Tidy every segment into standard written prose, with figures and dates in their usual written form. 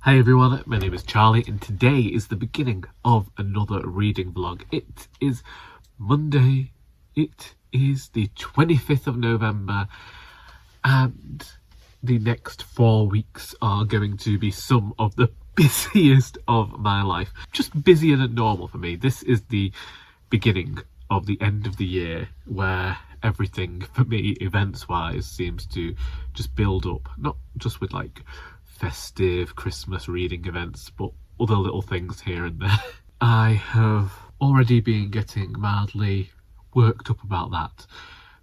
Hi everyone, my name is Charlie and today is the beginning of another reading vlog. It is Monday, it is the 25th of November and the next 4 weeks are going to be some of the busiest of my life. Just busier than normal for me. This is the beginning of the end of the year where everything for me events wise seems to just build up, not just with like festive Christmas reading events, but other little things here and there. I have already been getting mildly worked up about that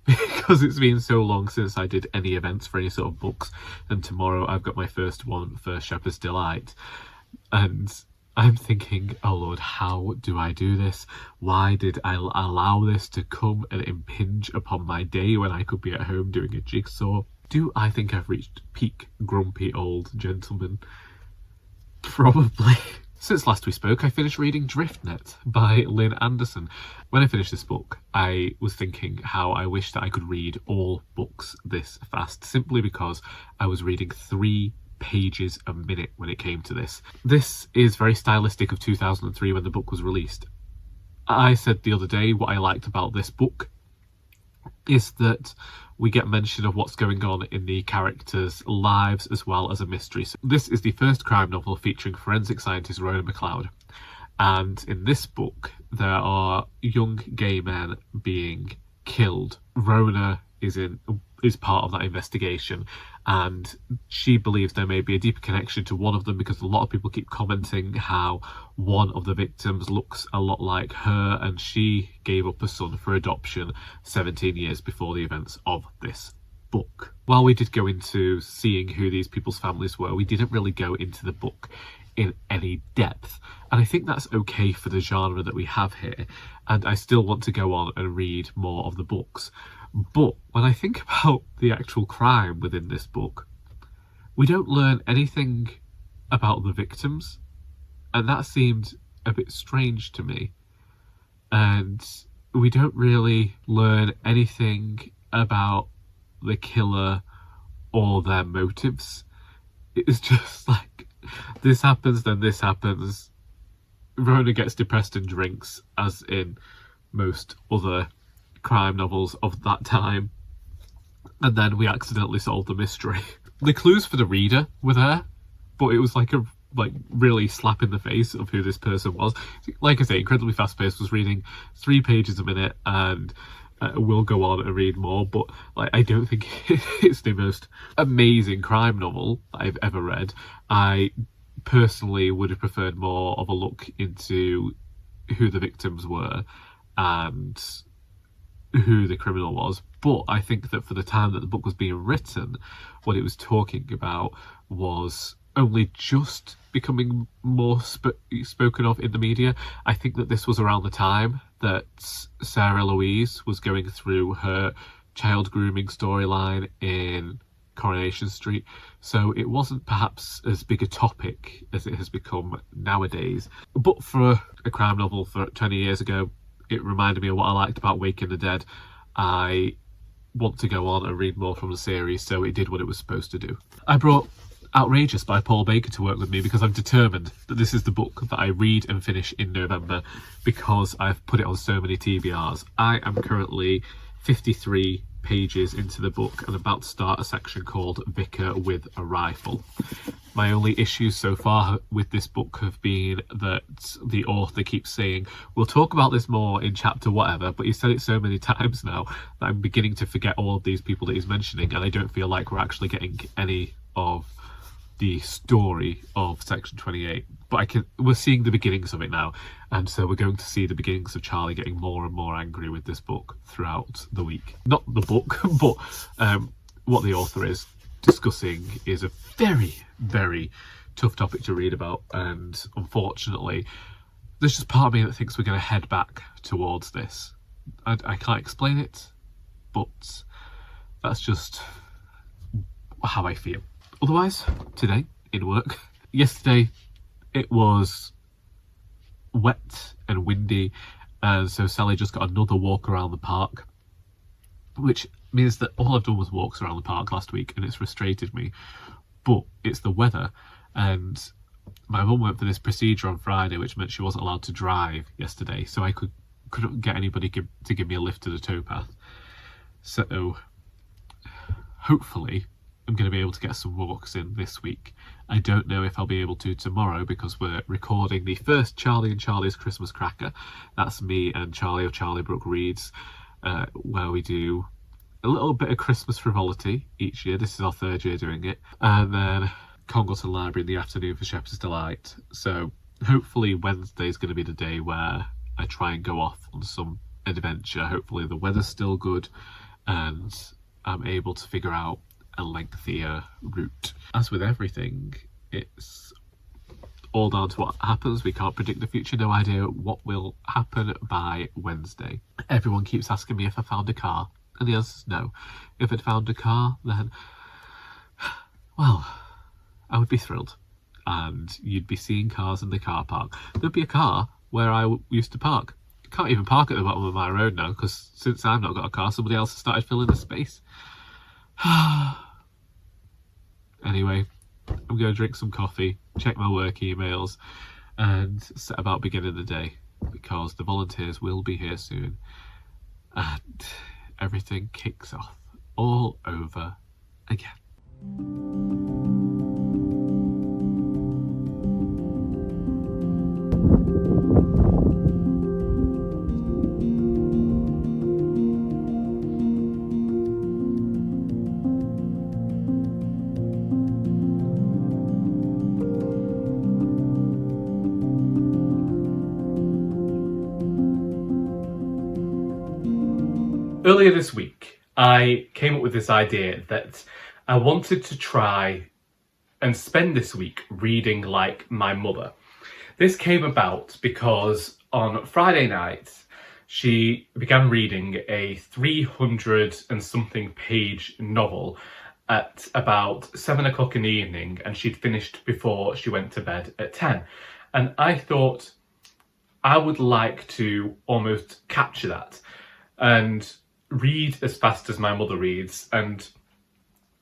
because it's been so long since I did any events for any sort of books, and tomorrow I've got my first one for Shepherd's Delight, and I'm thinking, oh Lord, how do I do this? Why did I allow this to come and impinge upon my day when I could be at home doing a jigsaw? Do I think I've reached peak grumpy old gentleman? Probably. Since last we spoke, I finished reading Driftnet by Lin Anderson. When I finished this book, I was thinking how I wish that I could read all books this fast, simply because I was reading 3 pages a minute when it came to this. This is very stylistic of 2003 when the book was released. I said the other day what I liked about this book is that we get mention of what's going on in the characters' lives as well as a mystery. So this is the first crime novel featuring forensic scientist Rona McLeod, and in this book there are young gay men being killed. Rona is part of that investigation, and she believes there may be a deeper connection to one of them because a lot of people keep commenting how one of the victims looks a lot like her, and she gave up a son for adoption 17 years before the events of this book. While we did go into seeing who these people's families were, we didn't really go into the book in any depth, and I think that's okay for the genre that we have here, and I still want to go on and read more of the books. But when I think about the actual crime within this book, we don't learn anything about the victims, and that seemed a bit strange to me. And we don't really learn anything about the killer or their motives. It's just like, this happens, then this happens. Rona gets depressed and drinks, as in most other crime novels of that time, and then we accidentally solve the mystery. The clues for the reader were there, but it was like a really slap in the face of who this person was. Like I say, incredibly fast paced. Was reading 3 pages a minute, and we'll go on and read more, but like, I don't think it's the most amazing crime novel I've ever read. I personally would have preferred more of a look into who the victims were and who the criminal was, but I think that for the time that the book was being written, what it was talking about was only just becoming more spoken of in the media. I think that this was around the time that Sarah Louise was going through her child grooming storyline in Coronation Street, so it wasn't perhaps as big a topic as it has become nowadays. But for a crime novel for 20 years ago, it reminded me of what I liked about Waking the Dead. I want to go on and read more from the series, so it did what it was supposed to do. I brought Outrageous by Paul Baker to work with me because I'm determined that this is the book that I read and finish in November, because I've put it on so many TBRs. I am currently 53 pages into the book and about to start a section called Vicar with a Rifle. My only issues so far with this book have been that the author keeps saying, we'll talk about this more in chapter whatever, but he's said it so many times now that I'm beginning to forget all of these people that he's mentioning, and I don't feel like we're actually getting any of the story of section 28. But we're seeing the beginnings of it now, and so we're going to see the beginnings of Charlie getting more and more angry with this book throughout the week. Not the book, but what the author is discussing is a very, very tough topic to read about, and unfortunately there's just part of me that thinks we're going to head back towards this. I can't explain it, but that's just how I feel. Otherwise, today in work, yesterday it was wet and windy, and so Sally just got another walk around the park, which means that all I've done was walks around the park last week, and it's frustrated me. But it's the weather, and my mum went for this procedure on Friday, which meant she wasn't allowed to drive yesterday, so I couldn't get anybody to give me a lift to the towpath. So hopefully I'm going to be able to get some walks in this week. I don't know if I'll be able to tomorrow because we're recording the first Charlie and Charlie's Christmas Cracker. That's me and Charlie of Charlie Brooke Reads, where we do a little bit of Christmas frivolity each year. This is our third year doing it. And then Congleton Library in the afternoon for Shepherd's Delight. So hopefully Wednesday is going to be the day where I try and go off on some adventure. Hopefully the weather's still good and I'm able to figure out a lengthier route. As with everything, it's all down to what happens. We can't predict the future, no idea what will happen by Wednesday. Everyone keeps asking me if I found a car, and the answer is no. If I'd found a car, then, well, I would be thrilled. And you'd be seeing cars in the car park. There'd be a car where I used to park. I can't even park at the bottom of my road now, because since I've not got a car, somebody else has started filling the space. Anyway, I'm going to drink some coffee, check my work emails, and set about beginning the day, because the volunteers will be here soon, and everything kicks off all over again. Earlier this week, I came up with this idea that I wanted to try and spend this week reading like my mother. This came about because on Friday night, she began reading a 300 and something page novel at about 7 o'clock in the evening, and she'd finished before she went to bed at 10. And I thought I would like to almost capture that and read as fast as my mother reads, and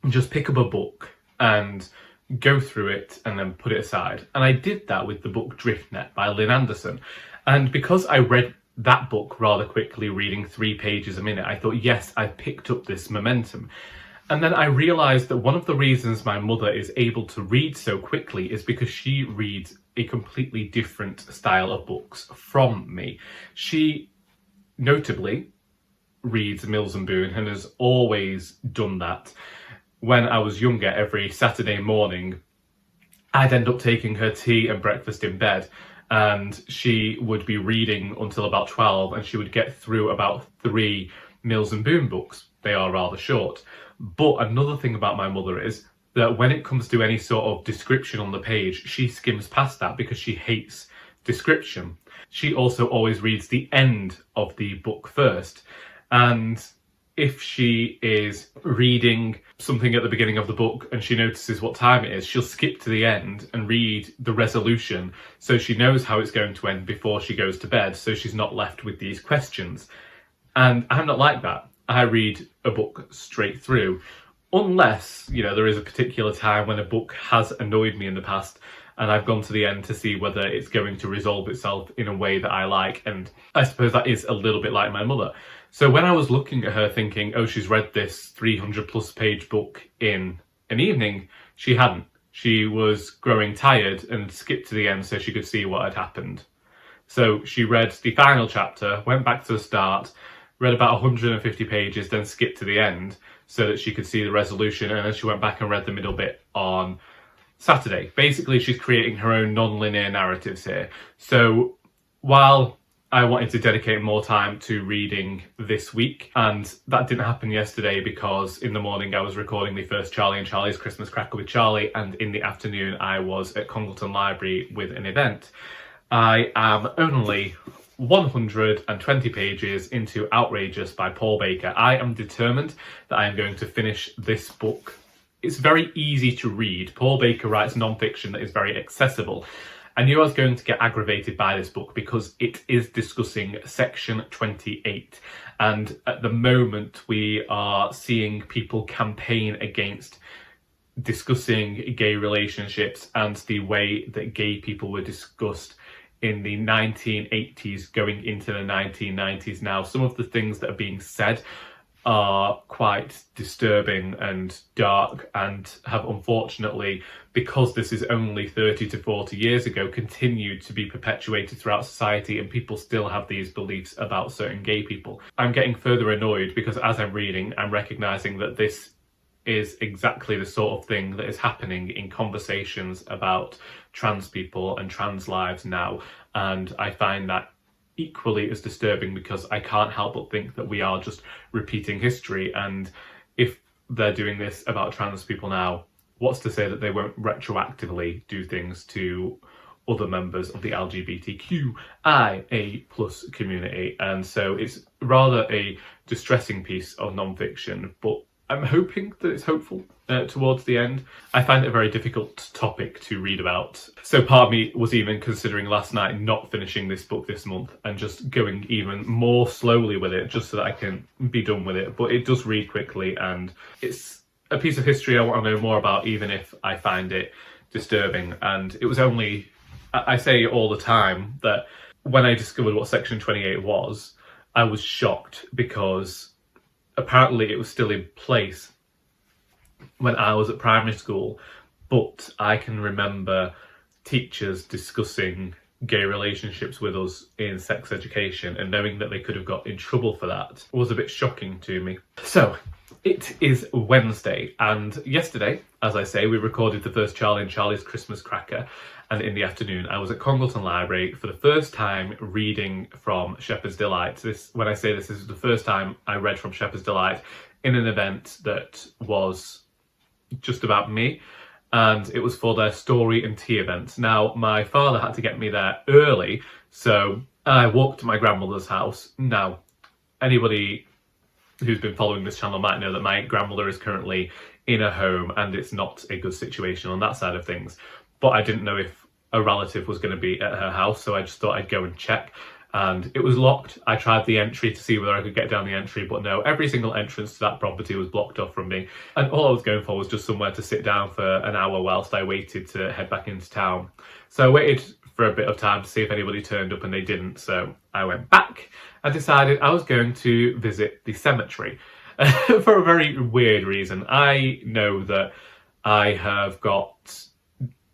just pick up a book and go through it and then put it aside. And I did that with the book Driftnet by Lin Anderson. And because I read that book rather quickly, reading 3 pages a minute, I thought, yes, I picked up this momentum. And then I realised that one of the reasons my mother is able to read so quickly is because she reads a completely different style of books from me. She notably reads Mills and Boon and has always done that. When I was younger, every Saturday morning, I'd end up taking her tea and breakfast in bed, and she would be reading until about 12, and she would get through about 3 Mills and Boon books. They are rather short. But another thing about my mother is that when it comes to any sort of description on the page, she skims past that because she hates description. She also always reads the end of the book first. And if she is reading something at the beginning of the book and she notices what time it is, she'll skip to the end and read the resolution so she knows how it's going to end before she goes to bed, so she's not left with these questions. And I'm not like that. I read a book straight through, unless, there is a particular time when a book has annoyed me in the past and I've gone to the end to see whether it's going to resolve itself in a way that I like. And I suppose that is a little bit like my mother. So when I was looking at her thinking, oh, she's read this 300 plus page book in an evening, she hadn't. She was growing tired and skipped to the end so she could see what had happened. So she read the final chapter, went back to the start, read about 150 pages, then skipped to the end so that she could see the resolution, and then she went back and read the middle bit on Saturday. Basically, she's creating her own non-linear narratives here. So while I wanted to dedicate more time to reading this week, and that didn't happen yesterday because in the morning I was recording the first Charlie and Charlie's Christmas Cracker with Charlie, and in the afternoon I was at Congleton Library with an event. I am only 120 pages into Outrageous by Paul Baker. I am determined that I am going to finish this book. It's very easy to read. Paul Baker writes non-fiction that is very accessible. I knew I was going to get aggravated by this book because it is discussing Section 28. And at the moment, we are seeing people campaign against discussing gay relationships and the way that gay people were discussed in the 1980s going into the 1990s now. Some of the things that are being said are quite disturbing and dark, and have unfortunately, because this is only 30 to 40 years ago, continued to be perpetuated throughout society, and people still have these beliefs about certain gay people. I'm getting further annoyed because as I'm reading, I'm recognising that this is exactly the sort of thing that is happening in conversations about trans people and trans lives now, and I find that equally as disturbing because I can't help but think that we are just repeating history. And if they're doing this about trans people now, what's to say that they won't retroactively do things to other members of the LGBTQIA plus community? And so it's rather a distressing piece of non-fiction, but I'm hoping that it's hopeful towards the end. I find it a very difficult topic to read about. So part of me was even considering last night not finishing this book this month and just going even more slowly with it just so that I can be done with it. But it does read quickly, and it's a piece of history I want to know more about, even if I find it disturbing. And it was only, I say all the time that when I discovered what Section 28 was, I was shocked because apparently it was still in place when I was at primary school, but I can remember teachers discussing gay relationships with us in sex education, and knowing that they could have got in trouble for that was a bit shocking to me. So it is Wednesday, and yesterday, as I say, we recorded the first Charlie and Charlie's Christmas Cracker, and in the afternoon I was at Congleton Library for the first time reading from Shepherd's Delight. When I say this is the first time I read from Shepherd's Delight in an event that was just about me, and it was for their story and tea event. Now, my father had to get me there early, so I walked to my grandmother's house. Now, anybody who's been following this channel might know that my grandmother is currently in a home, and it's not a good situation on that side of things. But I didn't know if a relative was going to be at her house, so I just thought I'd go and check. And it was locked. I tried the entry to see whether I could get down the entry, but no, every single entrance to that property was blocked off from me. And all I was going for was just somewhere to sit down for an hour whilst I waited to head back into town. So I waited for a bit of time to see if anybody turned up, and they didn't. So I went back and decided I was going to visit the cemetery for a very weird reason. I know that I have got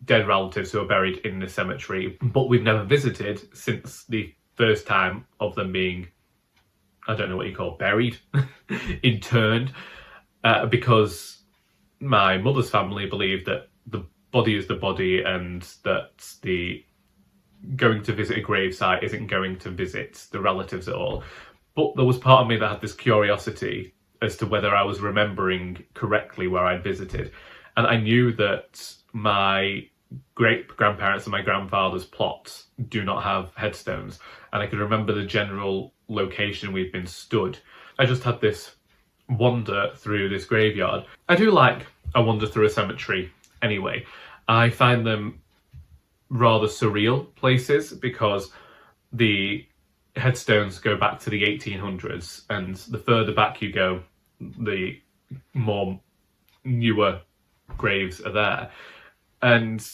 dead relatives who are buried in the cemetery, but we've never visited since the first time of them being, I don't know what you call buried, interned, because my mother's family believed that the body is the body, and that the going to visit a gravesite isn't going to visit the relatives at all. But there was part of me that had this curiosity as to whether I was remembering correctly where I'd visited. And I knew that my great-grandparents and my grandfather's plots do not have headstones, and I could remember the general location we'd been stood. I just had this wander through this graveyard. I do like a wander through a cemetery anyway. I find them rather surreal places because the headstones go back to the 1800s, and the further back you go, the more newer graves are there. And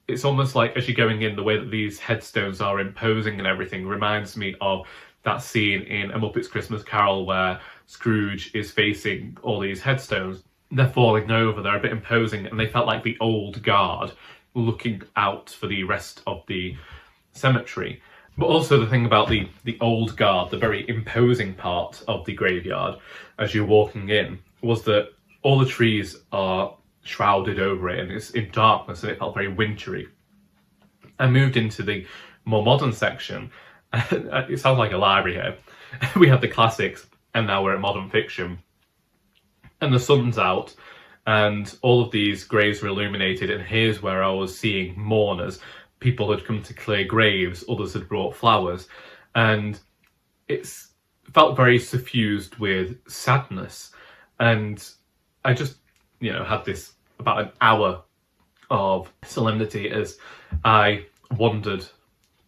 it's almost like as you're going in, the way that these headstones are imposing and everything reminds me of that scene in A Muppet's Christmas Carol where Scrooge is facing all these headstones. They're falling over, they're a bit imposing, and they felt like the old guard looking out for the rest of the cemetery. But also the thing about the old guard, the very imposing part of the graveyard as you're walking in, was that all the trees are shrouded over it and it's in darkness, and it felt very wintry. I moved into the more modern section. It sounds like a library here. We have the classics, and now we're at modern fiction. And the sun's out, and all of these graves were illuminated, and here's where I was seeing mourners. People had come to clear graves, others had brought flowers, and it's felt very suffused with sadness. And I just, had this about an hour of solemnity as I wandered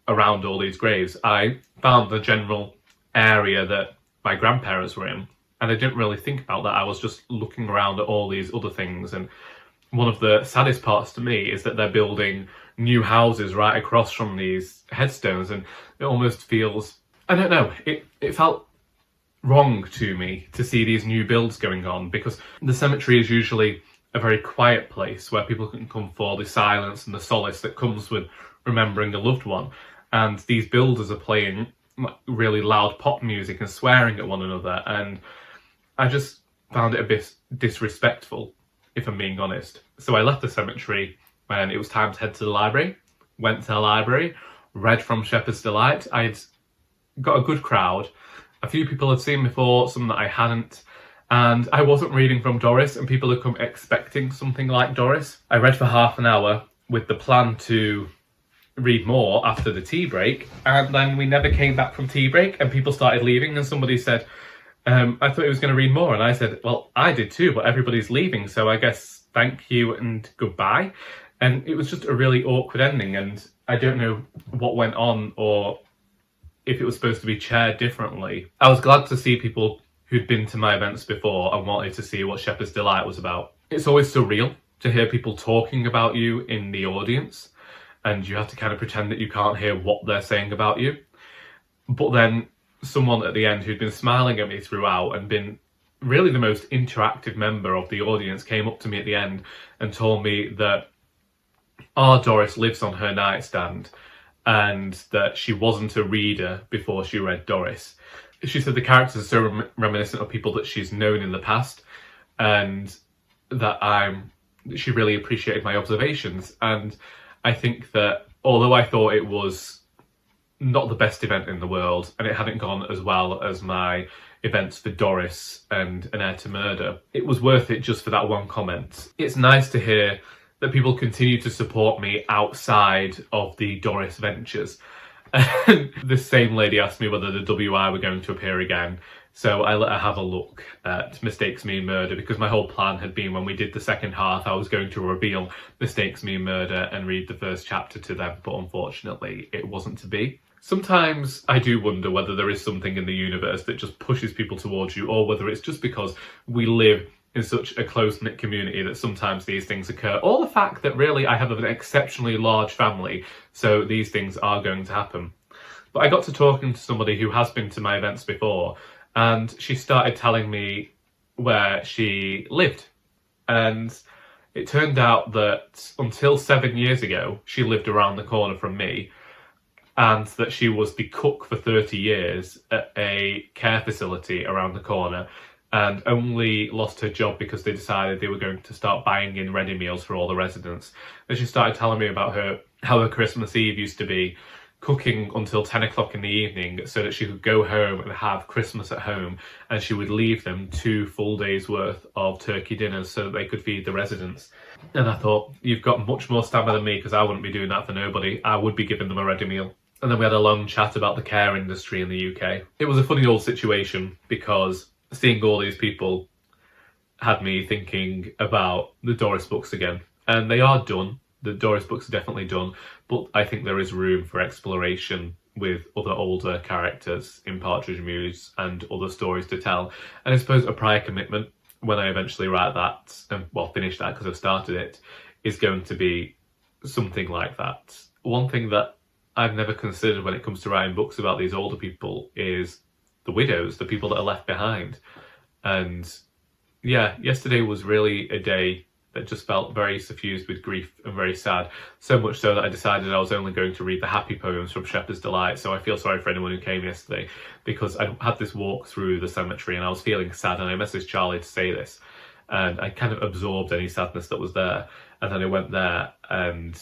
around all these graves. I found the general area that my grandparents were in, and I didn't really think about that. I was just looking around at all these other things, and one of the saddest parts to me is that they're building new houses right across from these headstones, and it almost feels, I don't know, it felt wrong to me to see these new builds going on, because the cemetery is usually a very quiet place where people can come for the silence and the solace that comes with remembering a loved one. And these builders are playing really loud pop music and swearing at one another, and I just found it a bit disrespectful, if I'm being honest. So I left the cemetery when it was time to head to the library, went to the library, read from Shepherd's Delight. I'd got a good crowd. A few people had seen before, some that I hadn't, and I wasn't reading from Doris, and people had come expecting something like Doris. I read for half an hour with the plan to read more after the tea break, and then we never came back from tea break, and people started leaving, and somebody said, I thought he was going to read more, and I said, well, I did too, but everybody's leaving, so I guess thank you and goodbye. And it was just a really awkward ending, and I don't know what went on or if it was supposed to be chaired differently. I was glad to see people who'd been to my events before and wanted to see what Shepherd's Delight was about. It's always surreal to hear people talking about you in the audience, and you have to kind of pretend that you can't hear what they're saying about you. But then someone at the end who'd been smiling at me throughout and been really the most interactive member of the audience came up to me at the end and told me that our Doris lives on her nightstand, and that she wasn't a reader before she read Doris. She said the characters are so reminiscent of people that she's known in the past, and that she really appreciated my observations. And I think that although I thought it was not the best event in the world, and it hadn't gone as well as my events for Doris and An Heir to Murder, it was worth it just for that one comment. It's nice to hear that people continue to support me outside of the Doris ventures. And this same lady asked me whether the WI were going to appear again, so I let her have a look at Mistakes Mean Murder, because my whole plan had been, when we did the second half, I was going to reveal Mistakes Mean Murder and read the first chapter to them, but unfortunately it wasn't to be. Sometimes I do wonder whether there is something in the universe that just pushes people towards you, or whether it's just because we live in such a close-knit community that sometimes these things occur, or the fact that really I have an exceptionally large family, so these things are going to happen. But I got to talking to somebody who has been to my events before, and she started telling me where she lived. And it turned out that until 7 years ago, she lived around the corner from me, and that she was the cook for 30 years at a care facility around the corner, and only lost her job because they decided they were going to start buying in ready meals for all the residents. And she started telling me about how her Christmas Eve used to be, cooking until 10 o'clock in the evening so that she could go home and have Christmas at home, and she would leave them 2 full days worth of turkey dinners so that they could feed the residents. And I thought, you've got much more stamina than me, because I wouldn't be doing that for nobody. I would be giving them a ready meal. And then we had a long chat about the care industry in the UK. It was a funny old situation, because seeing all these people had me thinking about the Doris books again. And they are done. The Doris books are definitely done. But I think there is room for exploration with other older characters in Partridge Mews and other stories to tell. And I suppose a prior commitment, when I eventually write that, and finish that because I've started it, is going to be something like that. One thing that I've never considered when it comes to writing books about these older people is the widows, the people that are left behind. And yeah, yesterday was really a day that just felt very suffused with grief and very sad. So much so that I decided I was only going to read the happy poems from Shepherd's Delight. So I feel sorry for anyone who came yesterday, because I had this walk through the cemetery and I was feeling sad, and I messaged Charlie to say this, and I kind of absorbed any sadness that was there. And then I went there, and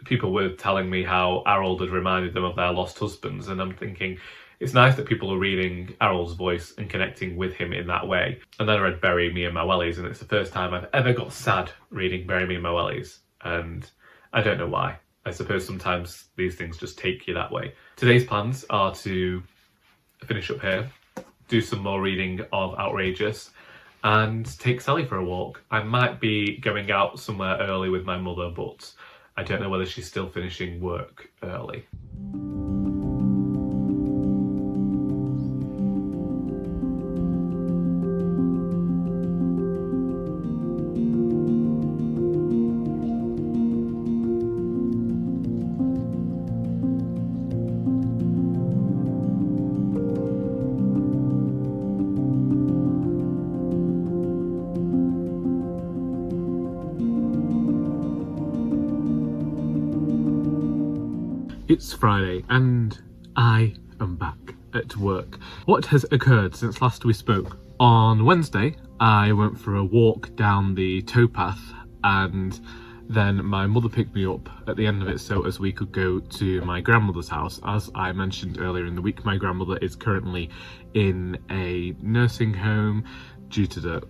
people were telling me how Harold had reminded them of their lost husbands, and I'm thinking, it's nice that people are reading Harold's voice and connecting with him in that way. And then I read Bury Me in My Wellies, and it's the first time I've ever got sad reading Bury Me in My Wellies, and I don't know why. I suppose sometimes these things just take you that way. Today's plans are to finish up here, do some more reading of Outrageous, and take Sally for a walk. I might be going out somewhere early with my mother, but I don't know whether she's still finishing work early. It's Friday and I am back at work. What has occurred since last we spoke? On Wednesday, I went for a walk down the towpath and then my mother picked me up at the end of it so as we could go to my grandmother's house. As I mentioned earlier in the week, my grandmother is currently in a nursing home due to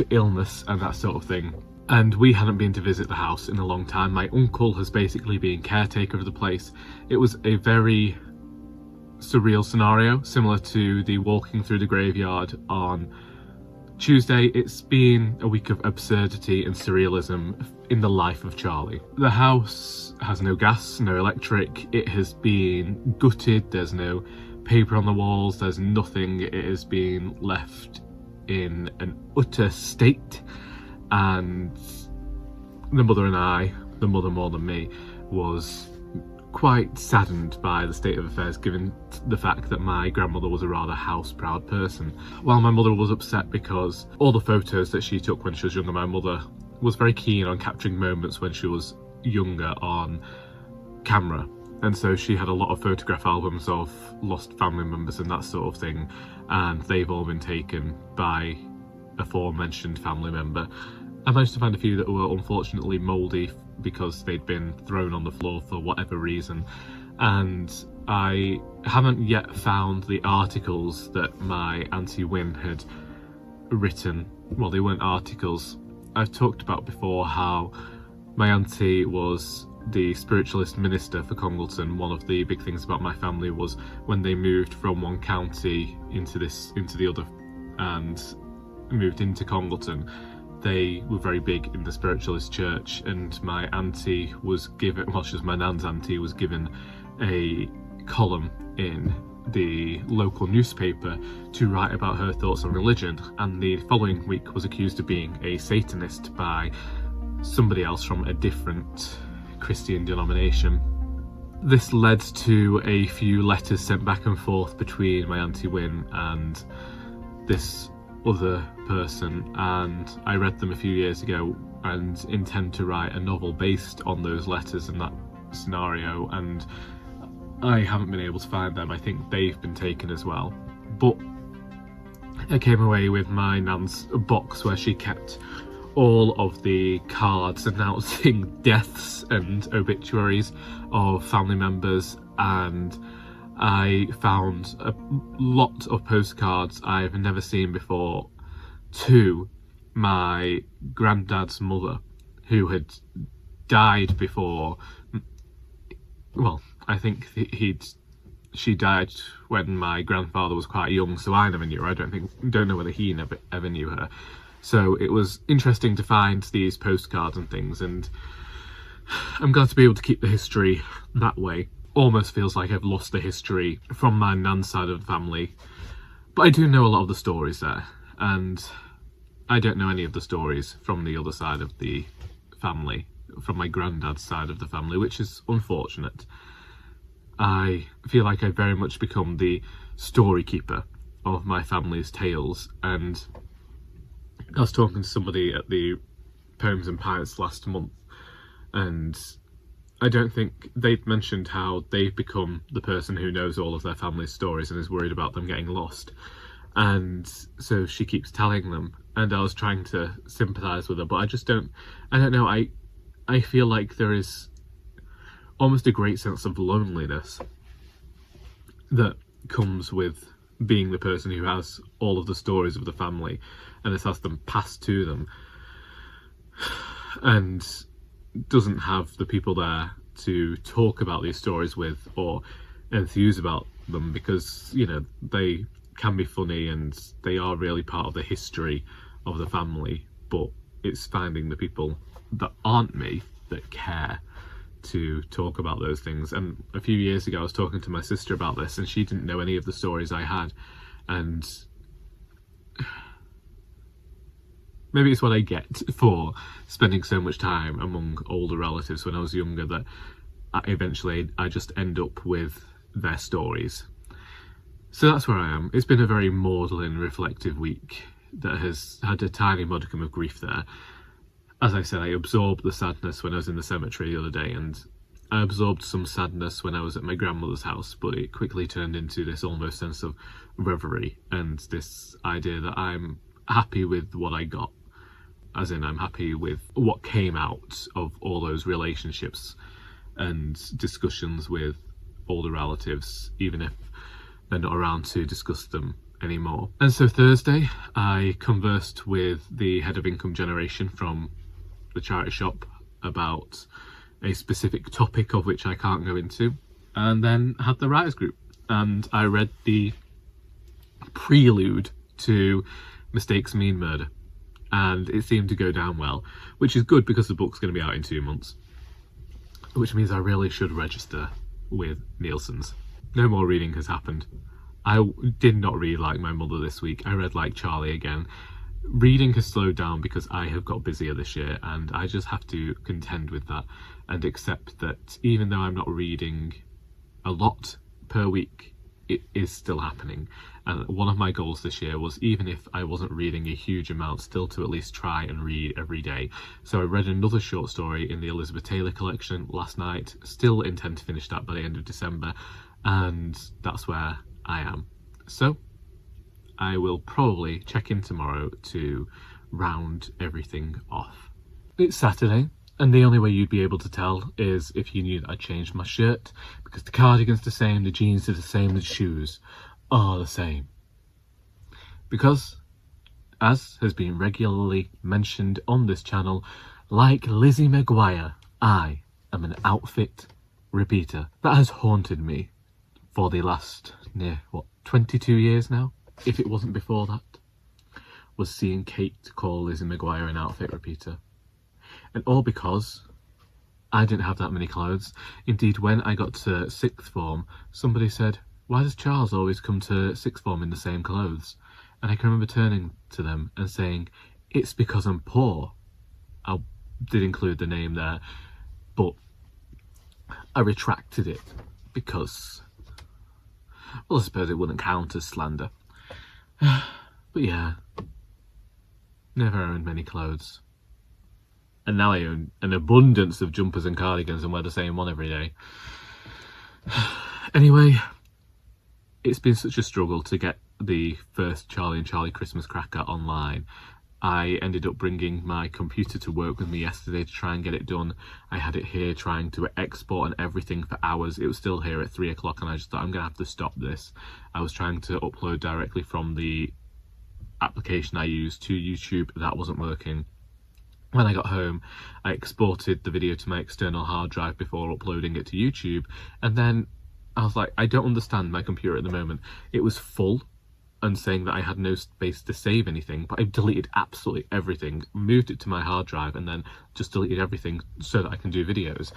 illness and that sort of thing. And we hadn't been to visit the house in a long time. My uncle has basically been caretaker of the place. It was a very surreal scenario, similar to the walking through the graveyard on Tuesday. It's been a week of absurdity and surrealism in the life of Charlie. The house has no gas, no electric. It has been gutted. There's no paper on the walls. There's nothing. It has been left in an utter state. And the mother and I, the mother more than me, was quite saddened by the state of affairs given the fact that my grandmother was a rather house-proud person. While my mother was upset because all the photos that she took when she was younger, my mother was very keen on capturing moments when she was younger on camera. And so she had a lot of photograph albums of lost family members and that sort of thing, and they've all been taken by aforementioned family member. I managed to find a few that were unfortunately mouldy because they'd been thrown on the floor for whatever reason, and I haven't yet found the articles that my Auntie Wyn had written. Well, they weren't articles. I've talked about before how my auntie was the spiritualist minister for Congleton. One of the big things about my family was when they moved from one county into the other and moved into Congleton, they were very big in the spiritualist church, and my auntie was given, well, she was my nan's auntie, was given a column in the local newspaper to write about her thoughts on religion, and the following week was accused of being a Satanist by somebody else from a different Christian denomination. This led to a few letters sent back and forth between my Auntie Wyn and this other person, and I read them a few years ago and intend to write a novel based on those letters and that scenario, and I haven't been able to find them. I think they've been taken as well. But I came away with my nan's box where she kept all of the cards announcing deaths and obituaries of family members, and I found a lot of postcards I've never seen before to my granddad's mother, who had died before. Well, I think she died when my grandfather was quite young, so I never knew her. Don't know whether he ever knew her. So it was interesting to find these postcards and things, and I'm glad to be able to keep the history that way. Almost feels like I've lost the history from my nan's side of the family, but I do know a lot of the stories there, and I don't know any of the stories from the other side of the family, from my granddad's side of the family, which is unfortunate. I feel like I've very much become the story keeper of my family's tales, and I was talking to somebody at the Poems and Pints last month, and I don't think they'd mentioned how they've become the person who knows all of their family's stories and is worried about them getting lost. And so she keeps telling them, and I was trying to sympathise with her, but I don't know, I feel like there is almost a great sense of loneliness that comes with being the person who has all of the stories of the family and has them passed to them, and doesn't have the people there to talk about these stories with or enthuse about them, because, you know, they can be funny and they are really part of the history of the family, but it's finding the people that aren't me that care to talk about those things. And a few years ago I was talking to my sister about this, and she didn't know any of the stories I had, and maybe it's what I get for spending so much time among older relatives when I was younger, that eventually I just end up with their stories. So that's where I am. It's been a very maudlin, reflective week that has had a tiny modicum of grief there. As I said, I absorbed the sadness when I was in the cemetery the other day, and I absorbed some sadness when I was at my grandmother's house, but it quickly turned into this almost sense of reverie and this idea that I'm happy with what I got. As in, I'm happy with what came out of all those relationships and discussions with older relatives, even if they're not around to discuss them anymore. And so Thursday, I conversed with the head of Income Generation from the charity shop about a specific topic of which I can't go into, and then had the writers group. And I read the prelude to Mistakes Mean Murder, and it seemed to go down well, which is good because the book's going to be out in 2 months, which means I really should register with Nielsen's. No more reading has happened. I did not read like my mother this week. I read like Charlie again. Reading has slowed down because I have got busier this year, and I just have to contend with that and accept that even though I'm not reading a lot per week, it is still happening. And one of my goals this year was, even if I wasn't reading a huge amount, still to at least try and read every day. So I read another short story in the Elizabeth Taylor collection last night. Still intend to finish that by the end of December, and that's where I am. So I will probably check in tomorrow to round everything off. It's Saturday, and the only way you'd be able to tell is if you knew that I changed my shirt, because the cardigan's the same, the jeans are the same, the shoes are the same. Because, as has been regularly mentioned on this channel, like Lizzie McGuire, I am an outfit repeater. That has haunted me for the last, 22 years now? If it wasn't before that, was seeing Kate call Lizzie McGuire an outfit repeater. And all because I didn't have that many clothes. Indeed, when I got to sixth form, somebody said, "Why does Charles always come to sixth form in the same clothes?" And I can remember turning to them and saying, "It's because I'm poor." I did include the name there, but I retracted it because, well, I suppose it wouldn't count as slander. But yeah, never owned many clothes. And now I own an abundance of jumpers and cardigans and wear the same one every day. Anyway, it's been such a struggle to get the first Charlie and Charlie Christmas cracker online. I ended up bringing my computer to work with me yesterday to try and get it done. I had it here trying to export and everything for hours. It was still here at 3 o'clock, and I just thought, I'm going to have to stop this. I was trying to upload directly from the application I use to YouTube. That wasn't working. When I got home, I exported the video to my external hard drive before uploading it to YouTube, and then I was like, I don't understand my computer at the moment. It was full and saying that I had no space to save anything, but I deleted absolutely everything, moved it to my hard drive, and then just deleted everything so that I can do videos.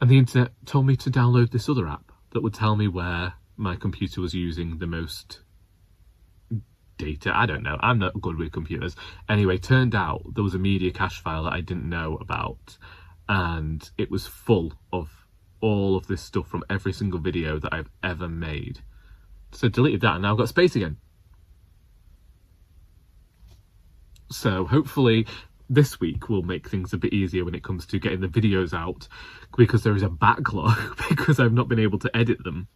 And the internet told me to download this other app that would tell me where my computer was using the most data. I don't know, I'm not good with computers. Anyway, turned out there was a media cache file that I didn't know about, and it was full of all of this stuff from every single video that I've ever made. So deleted that, and now I've got space again. So hopefully this week will make things a bit easier when it comes to getting the videos out, because there is a backlog because I've not been able to edit them.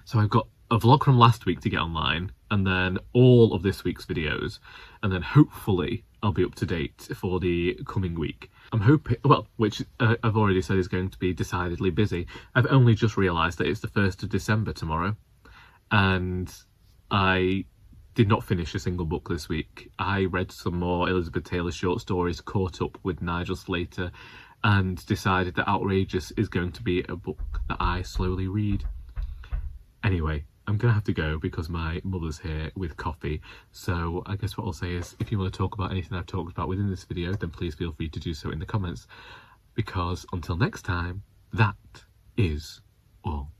So I've got a vlog from last week to get online, and then all of this week's videos, and then hopefully I'll be up to date for the coming week. I'm hoping, well, which I've already said is going to be decidedly busy. I've only just realised that it's the 1st of December tomorrow, and I did not finish a single book this week. I read some more Elizabeth Taylor short stories, caught up with Nigel Slater, and decided that Outrageous is going to be a book that I slowly read. Anyway, I'm going to have to go because my mother's here with coffee. So I guess what I'll say is, if you want to talk about anything I've talked about within this video, then please feel free to do so in the comments. Because until next time, that is all.